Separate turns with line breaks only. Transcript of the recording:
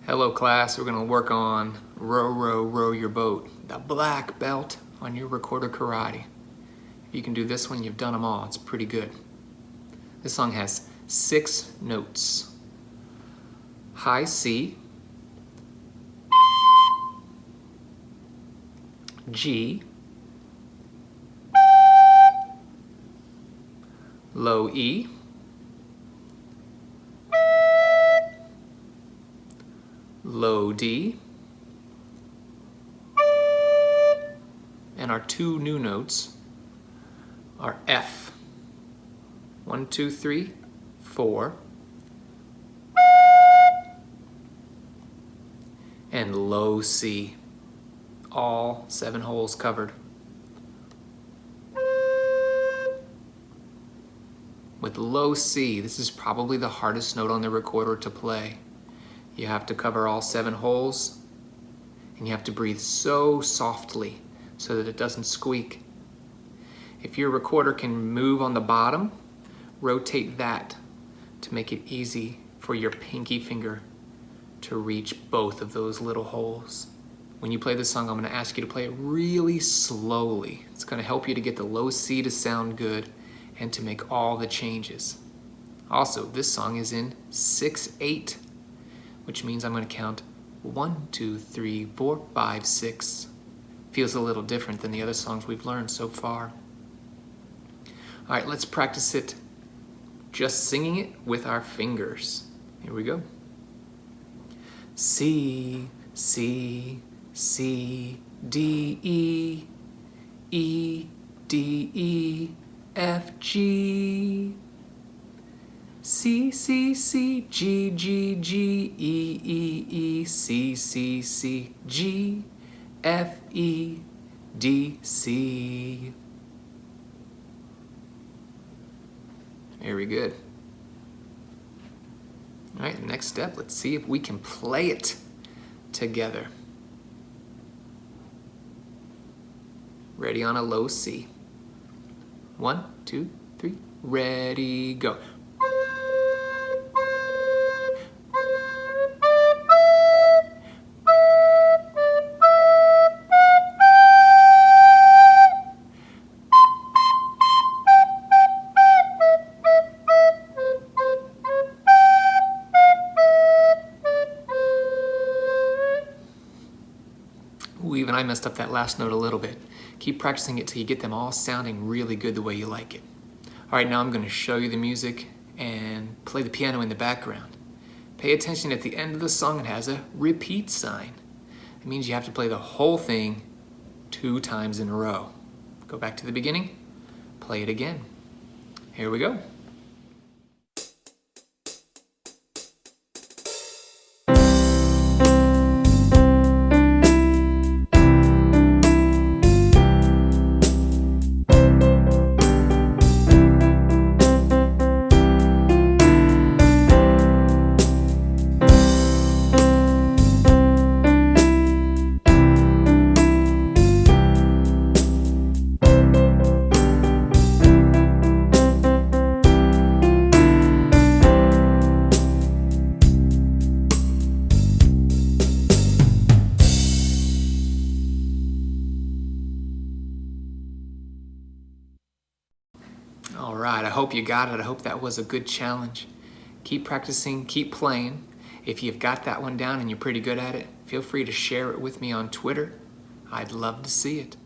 Hello class, we're gonna work on Row, Row, Row Your Boat, the black belt on your recorder karate. If you can do this one, you've done them all. It's pretty good. This song has 6 notes. High C, G, low E, low D, and our 2 new notes are F. 1, 2, 3, 4, and low C. All 7 holes covered. With low C, this is probably the hardest note on the recorder to play. You have to cover all 7 holes, and you have to breathe so softly so that it doesn't squeak. If your recorder can move on the bottom, rotate that to make it easy for your pinky finger to reach both of those little holes. When you play this song, I'm going to ask you to play it really slowly. It's going to help you to get the low C to sound good and to make all the changes. Also, this song is in 6/8, which means I'm going to count 1, 2, 3, 4, 5, 6. Feels a little different than the other songs we've learned so far. All right, let's practice it just singing it with our fingers. Here we go. C, C, C, D, E, E, D, E, F, G, C, C, C, G, G, G, E, E, E, C, C, C, G, F, E, D, C. Very good. All right, next step, let's see if we can play it together. Ready on a low C. 1, 2, 3, ready, go. Ooh, even I messed up that last note a little bit. Keep practicing it till you get them all sounding really good the way you like it. All right, now I'm going to show you the music and play the piano in the background. Pay attention, at the end of the song it has a repeat sign. It means you have to play the whole thing 2 times in a row. Go back to the beginning, play it again. Here we go. All right, I hope you got it. I hope that was a good challenge. Keep practicing, keep playing. If you've got that one down and you're pretty good at it, feel free to share it with me on Twitter. I'd love to see it.